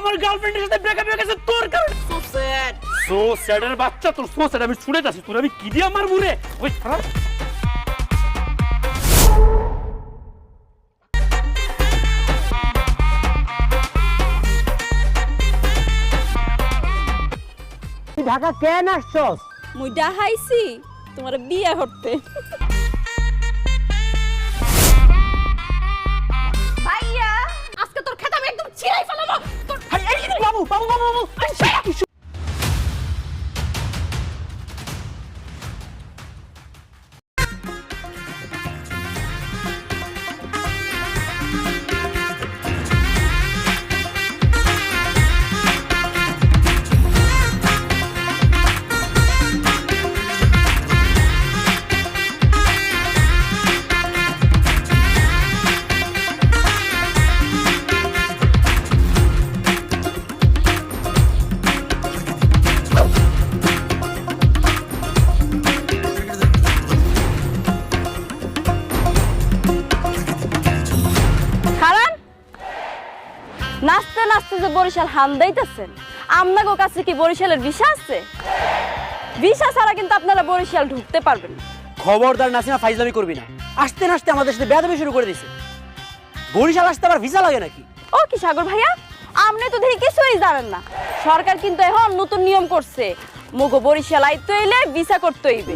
আমার গার্লফ্রেন্ডের সাথে ব্রেকআপ হয়ে গেছে তোর কারণে। সো স্যাডের বাচ্চা, তোর সো স্যাড আমি শুনে যাচ্ছি, তোর আমি কি দিয়ে মারবো রে? ওই খারাপ ঢাকা কেন আসছস? মুই ডাহাইছি তোমার বিয়ে করতে। ভাইয়া আজকে তোর খেত আমি একদম ছিঁড়াই ফেলাবো। বাবু বাবু বাবু বাবু নাচতে নাচতে যে বরিশাল হান দিতেছেন, আপনার কাছে কি বরিশালের ভিসা আছে? ভিসা ছাড়া কিন্তু আপনারা বরিশাল ঢুকতে পারবেন না। খবরদার নাসিমা, ফাইজলামি করবি না। আসতে নাচতে আমাদের সাথে বেয়াদবি শুরু করে দিছে। বরিশাল আসতে আবার ভিসা লাগে নাকি? ও কি সাগর ভাইয়া, আপনি তো দেখি কিছুই জানেন না। সরকার কিন্তু এখন নতুন নিয়ম করছে, মুগো বরিশাল আইতে হইলে ভিসা করতে হইবে।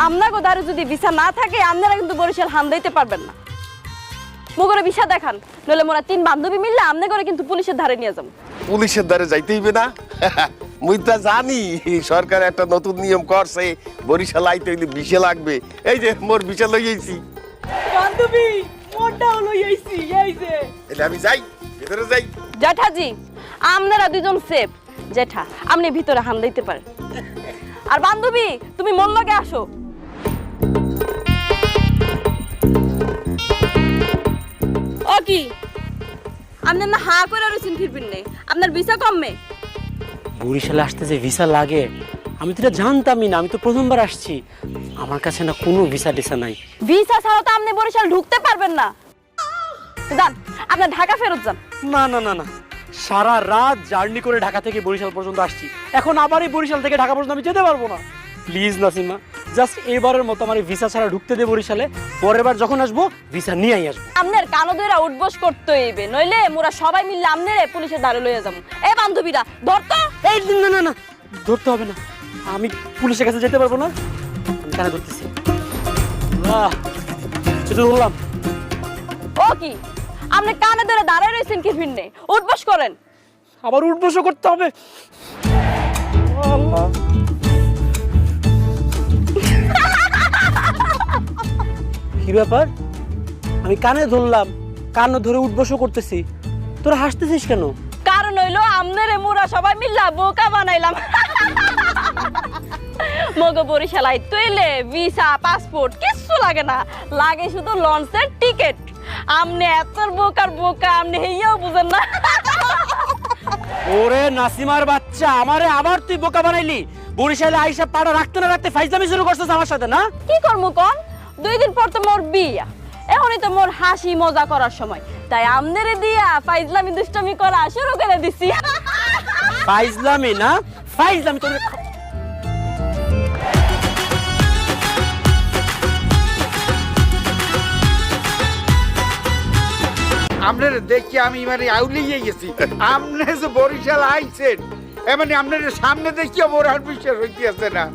আপনার দ্বারা যদি ভিসা না থাকে, আপনারা কিন্তু বরিশাল হান দিতে পারবেন না। মুগরে ভিসা দেখান, নইলে মোরা 3 বান্ধবী মিললে আমনে করে কিন্তু পুলিশের ধারে নিয়ে যাব। পুলিশের ধারে যাইতে হইবে না? মুই তা জানি সরকার একটা নতুন নিয়ম করছে, বরিশাল আইতে হইলে ভিসা লাগবে। এই যে মোর ভিসা লই আইছি। বান্ধবী মোরটাও লই আইছি, এই যে। এলে আমি যাই, ভিতরে যাই। জেঠাজি, আপনারা দুজন সেফ। জেঠা, আপনি ভিতরে হান দিতে পারেন। আর বান্ধবী, তুমি মন লগে আসো। ও কি আপনার না হা করে রয়েছেন ফিরবেন নেই? আপনার ভিসা কমবে? বরিশালে আসতে যে ভিসা লাগে আমি তো এটা জানতামই না। আমি তো প্রথমবার আসছি, আমার কাছে না কোনো ভিসা টিসা নাই। ভিসা ছাড়া তো আপনি বরিশাল ঢুকতে পারবেন না। যান, আপনার ঢাকা ফেরত যান। না না না না, সারা রাত জার্নি করে ঢাকা থেকে বরিশাল পর্যন্ত আসছি, এখন আবার এই বরিশাল থেকে ঢাকা পর্যন্ত আমি যেতে পারবো না। প্লিজ নাসিমা, জাস্ট এবারের মতো আমার ভিসা ছাড়া ঢুকতে দে বরিশালে। পরের বার যখন আসবো ভিসা নিয়েই আসবো। আপনার কানো ধরে উঠবস করতে হইবে, নইলে মোরা সবাই মিললে আপনারে পুলিশের ধারে লইয়া যাবো। এই বান্ধবীরা ধরতো। এই না না না, ধরতে হবে না, আমি পুলিশের কাছে যেতে পারবো না। আমি কানে ধরতেছি। বললাম ও কি আপনি কানে ধরে দাঁড়ায় রয়েছেন কি ফিরনে? উঠবস করেন। আবার উঠবসও করতে হবে? কি ব্যাপার? আমি কানে ধরলাম, কান ধরে উঠবসও করতেছি, তোরা হাসতেছিস কেন? কারণ হইলো আমনের মোরা সবাই মিল্লা বোকা বানাইলাম। মগো বরিশাল আইতে হইলে ভিসা পাসপোর্ট কিচ্ছু লাগে না, লাগে শুধু লঞ্চের টিকিট। আমনে এত বোকার বোকা, আমনে হেইয়াও বুঝেন না। ওরে নাসিমার বাচ্চা, আমারে আবার তুই বোকা বানাইলি। বরিশালে আইসা পাড়া রাখতে না রাখতে ফাইজলামি শুরু করছিস আমার সাথে না? কি করবো কন, 2 দিন পর তো মোর বিয়া, এখনই তো মোর হাসি মজা করার সময়, তাই আমনেরে দিয়া ফাইজলামি দুষ্টমি করা শুরু করে দিছি। ফাইজলামি না? ফাইজলামি তোর আপনার দেখি আমি মানে আউলিয়ে গেছি। আপনি যে বরিশাল আইছেন, মানে আপনার সামনে দেখিও মোর আর বিশ্বাস হইতেছে না।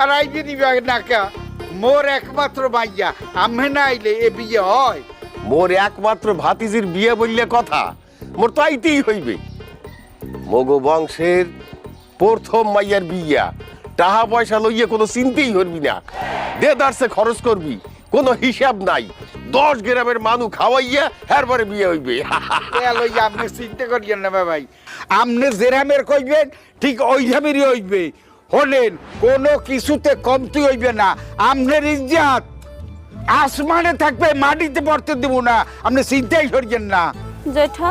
আর আইবে নিবে নাকা, মোর একমাত্র মাইয়া, আমি না আইলে এ বিয়ে হয়? মোর একমাত্র ভাতিজির বিয়ে বললে কথা, মোর তো আইতেই হইবে। মগো বংশের প্রথম মাইয়ার বিয়া, টাকা পয়সা লইয়ে কোনো চিন্তাই করবি না, দেদারসে খরচ করবি, কোনো হিসাব নাই। 10 গ্রামের মানুষ খাওয়াইয়া এরপরে বিয়ে হইবে। আপনি চিন্তা করিয়েন না ভাই, আপনি যেরামের কইবেন ঠিক ওইভাবেরই হইবে। হলেন কোনো কিছুতে কমতি হইবে না। আপনার ইজ্জত আসমানে থাকবে, মাটিতে পড়তে দেব না, আপনি চিন্তাই করিয়েন না। জেঠা,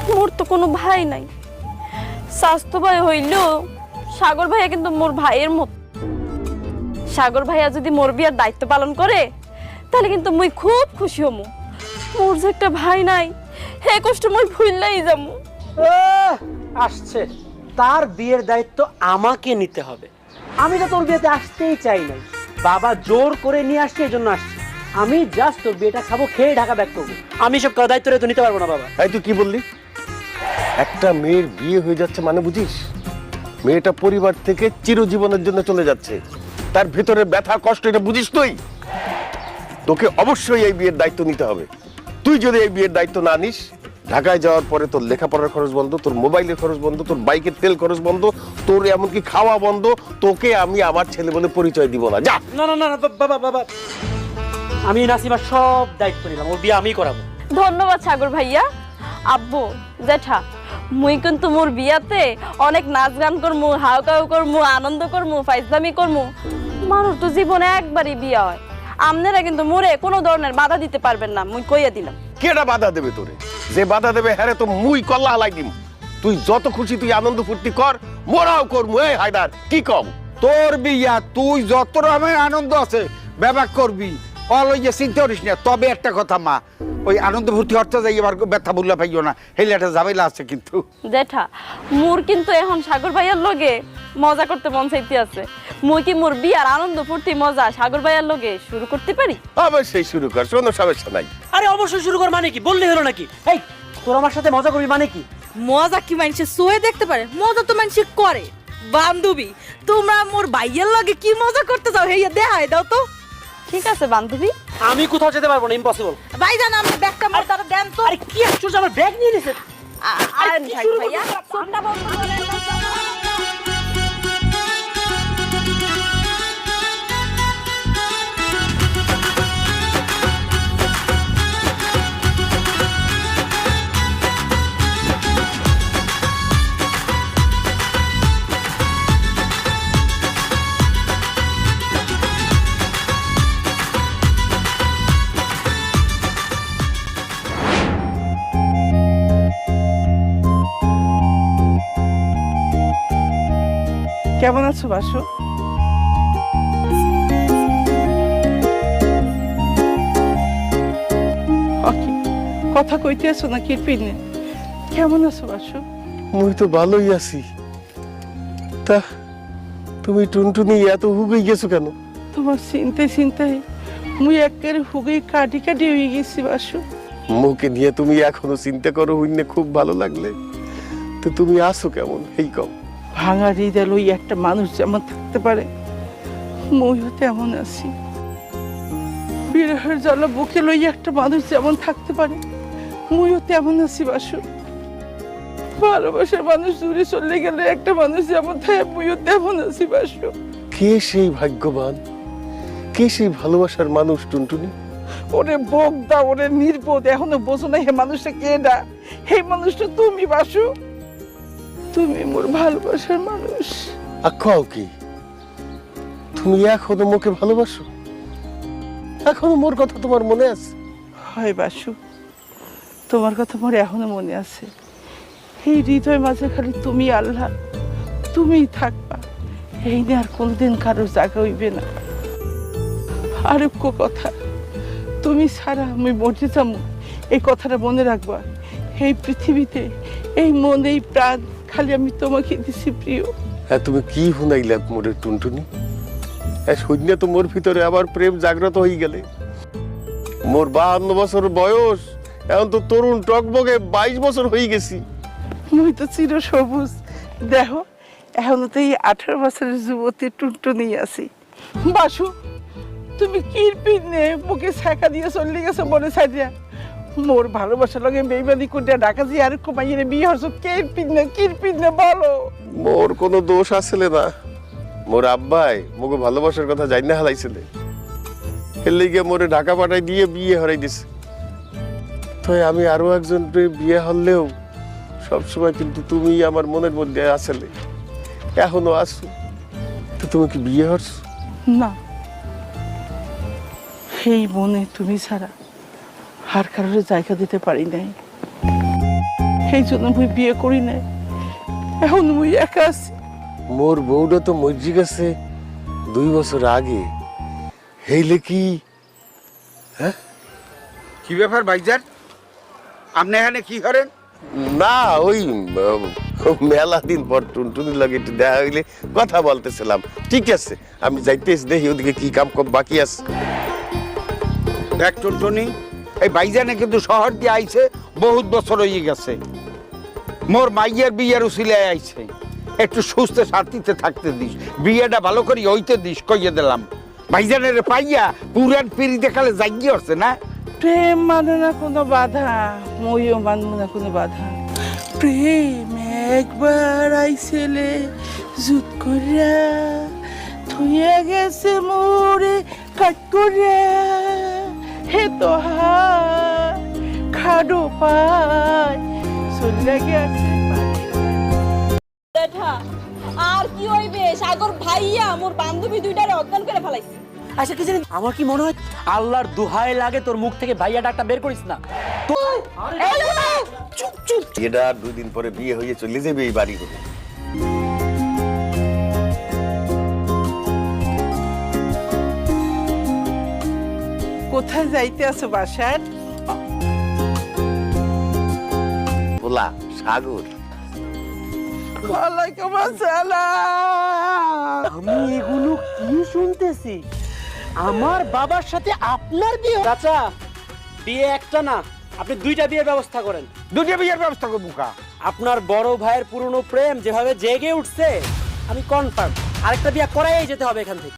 মোর তো কোনো ভাই নাই। স্বাস্থ্য ভাই হইলেও সাগর ভাইয়া কিন্তু মোর ভাইয়ের মতো। সাগর ভাইয়া যদি মোর বিয়ার দায়িত্ব পালন করে, তাহলে কিন্তু মুই খুব খুশি হমু। মোর যে একটা ভাই নাই, হে কষ্ট মুই ভুললাই যামু। আসছে, তার বিয়ের দায়িত্ব আমাকে নিতে হবে। আমি তো তোর বিয়েতে আসতেই চাই নাই, বাবা জোর করে নিয়ে আসছে, এই জন্য আসছি। আমি জাস্ট তোর বিয়েটা খাবো, খেয়ে ঢাকা ব্যাক করবো। আমি সব দায়িত্ব তো নিতে পারবো না বাবা। এই তুই কি বললি? একটা মেয়ের বিয়ে হয়ে যাচ্ছে মানে বুঝিস? মেয়েটা পরিবার থেকে চিরজীবনের জন্য চলে যাচ্ছে, তার ভিতরে ব্যথা কষ্ট এটা বুঝিস তুই? তোকে অবশ্যই এই বিয়ের দায়িত্ব নিতে হবে। তুই যদি এই বিয়ের দায়িত্ব না নিস, ঢাকায় যাওয়ার পরে তোর লেখাপড়ার খরচ বন্ধ, তোর মোবাইলের খরচ বন্ধ, তোর বাইকের তেল খরচ বন্ধ, তোর এমনকি খাওয়া বন্ধ। তোকে আমি আমার ছেলে বলে পরিচয় দিব না, যা। না না না না, বাবা বাবা, আমি নাসিমার সব দায়িত্ব নিলাম, ওর বিয়ে আমিই করাবো। ধন্যবাদ সাগর ভাইয়া। আব্বু জেঠা, মুই কিন্তু মোর বিয়াতে অনেক নাচ গান করমু, হাউকাউ করমু, আনন্দ করমু, ফাইজলামি করমু। মানুষ তো জীবনে একবারই বিয়া হয়, আপনারা কিন্তু মোরে কোনো ধরনের বাধা দিতে পারবেন না, মুই কইয়া দিলাম। কেডা বাধা দেবে তোরে? যে বাধা দেবে হ্যারে তো মুই কল্লা হালাই দিম। তুই যত খুশি তুই আনন্দ ফুর্তি কর, মোরাও করমু। এই হায়দার কি কম? তোর বিয়া তুই যত রকমের আনন্দ আছে ব্যবহার করবি, অলইয়ে চিন্তা করিস না। তবে একটা কথা মা, ওই আনন্দ ফুর্তি অর্থ যাই এবার ব্যথা বললে পাইও না, হেলে একটা ঝামেলা আছে কিন্তু। জেঠা, মোর কিন্তু এখন সাগর ভাইয়ার লগে মজা করতে মন চাইতে আছে। মুই কি মোর বিয়ার আনন্দ ফুর্তি মজা সাগর ভাইয়ার লগে শুরু করতে পারি? অবশ্যই শুরু কর, কোনো সমস্যা নাই। আরে অবশ্যই শুরু কর মানে কি? বললেই হলো নাকি? এই তোর আমার সাথে মজা করবি মানে কি? মজা কি মানুষে সোয়ে দেখতে পারে? মজা তো মানুষে করে। বান্ধবী, তোমরা মোর ভাইয়ের লগে কি মজা করতে চাও হেইয়া দেখাই দাও তো। ঠিক আছে বান্ধবী। আমি কোথাও যেতে পারবো না, ইম্পসিবল। ভাইজান আমার ব্যাগটা মোর তারা দেন তো। আরে কি আশ্চর্য, আমার ব্যাগ নিয়ে নিছে। আর সাগর ভাইয়া ফোনটা বন্ধ করেন না। কেমন আছো বাসু? কথা কইতে আছো না কিরপিনে? কেমন আছো বাসু? মুই তো ভালোই আছি। তা তুমি টুনটুনি এত হুগে গেছো কেন? তোমার চিন্তায় চিন্তায় মুই একেবারে হুগেই কাটি কাটি হয়ে গেছি বাসু। মুখে নিয়ে তুমি এখনো চিন্তা করো হইনে খুব ভালো লাগলে। তো তুমি আসো কেমন এই কম? ভাঙা হৃদয় লই একটা মানুষ যেমন থাকতে পারে, মইও তেমন আছি। বিরহের জ্বালা বুকে লই একটা মানুষ যেমন থাকতে পারে, মইও তেমন আছি বাসু। ভালোবাসার মানুষ দূরে চলে গেলে একটা মানুষ যেমন থাকে, মইও তেমন আছি বাসু। কে সেই ভাগ্যবান, কে সেই ভালোবাসার মানুষ টুনটুনি? ওরে বোগদা, ওরে নির্বোধ, এখনো বোঝো না হে মানুষটা কেডা? হে মানুষটা তুমি বাসু, তুমি মোর ভালোবাসার মানুষ। আখ্যাও কি তুমি এখনো মোকে ভালোবাসো? এখনো মোর কথা তোমার মনে আছে? হয় বাসু, তোমার কথা মোর এখনো মনে আছে। এই হৃদয় মাঝে খালি তুমি আল্লাহ, তুমিই থাকবা। এই নিয়ে আর কোনদিন কারোর জায়গা হইবে না। আর কথা, তুমি ছাড়া আমি মরে যাবো, এই কথাটা মনে রাখবা। এই পৃথিবীতে এই মন এই প্রাণ খালি আমি তোমাকে দিছি প্রিয়। হ্যাঁ, তুমি কি হুনাইলে মোরে টুনটুনি? সৈন্য তো মোর ভিতরে আবার প্রেম জাগ্রত হয়ে গেলে। মোর 52 বছর বয়স, এখন তো তরুণ টকবগে 22 বছর হয়ে গেছি। মুই তো চির সবুজ, দেখো এখনো তো এই 18 বছরের যুবতী টুনটুনি আছি। বাসু, তুমি কিরপিন নে মুখে ছাকা দিয়ে চলে গেছো মনে ছাড়িয়া। মোর ভালোবাসার লগে বেইমানি করে ঢাকা দিয়ে আর কমাইয়ে বিয়ে হচ্ছ, কিরপিন নে বলো। মোর কোনো দোষ আসলে না। মোর আব্বাই মোকে ভালোবাসার কথা জানি হালাইছিলে, এর লিগে মোরে ঢাকা পাঠাই দিয়ে বিয়ে হরাই দিছে। তো আমি আরো একজন বিয়ে হলেও সবসময় কিন্তু তুমি আমার মনের মধ্যে আসলে, এখনো আসো। তো তুমি কি বিয়ে হচ্ছ? না, সেই মনে তুমি ছাড়া আর কারোর জায়গা দিতে পারি নাই, সেই জন্য মুই বিয়ে করি নাই। এখন মুই একা আছি। মোর বউটা তো মর্জি গেছে 2 বছর আগে। হেইলে কি? হ্যাঁ, কি ব্যাপার ভাইজান, আপনি এখানে কি করেন? না ওই মেলা দিন পর টুনটুনির লগে একটু দেখা হইলে কথা বলতেছিলাম। ঠিক আছে, আমি যাইতেছি, দেখি ওদিকে কি কাম কম বাকি আছে। দেখ টুনটুনি, এই ভাইজানে কিন্তু শহর দিয়ে আইছে, বহুত বছর হয়ে গেছে। মোর মাইয়ার বিয়ের উসিলায় আইছে, একটু সুস্থ শান্তিতে থাকতে দিস, বিয়েটা ভালো করে হইতে দিস, কইয়ে দিলাম। ভাইজানের পাইয়া পুরান পিড়ি দেখালে জাগিয়ে হচ্ছে না। প্রেম মানে না কোনো বাধা, মইও মানবো না কোনো বাধা। প্রেম একবার আইছেলে জুত করিয়া থুইয়া গেছে মোরে কাট করিয়া, হে তো খাডো পায় চলে গেছে। দেখা আর কি হইবে, সাগর ভাইয়া মোর বান্ধবী দুইটারে অজ্ঞান করে ফেলাইছে। আচ্ছা কি জানি, আমার কি মনে হয় আল্লাহর দুহাই লাগে তোর মুখ থেকে ভাইয়া ডাকটা বের করিস না। চুপ চুপ, এটা 2 দিন পরে বিয়ে হয়ে চলে যাবে এই বাড়ি করে। কোথায় যাইতে আছো বাসার? ভোলা সাগর। ওয়ালাইকুম আসসালাম। আমি এগুলো কি শুনতেছি? আমার বাবার সাথে আপনার বিয়ে? চাচা, বিয়ে একটা না, আপনি 2টা বিয়ের ব্যবস্থা করেন। দুটো বিয়ের ব্যবস্থা করবো কা? আপনার বড় ভাইয়ের পুরনো প্রেম যেভাবে জেগে উঠছে, আমি কনফার্ম আরেকটা বিয়ে করাই যেতে হবে এখান থেকে।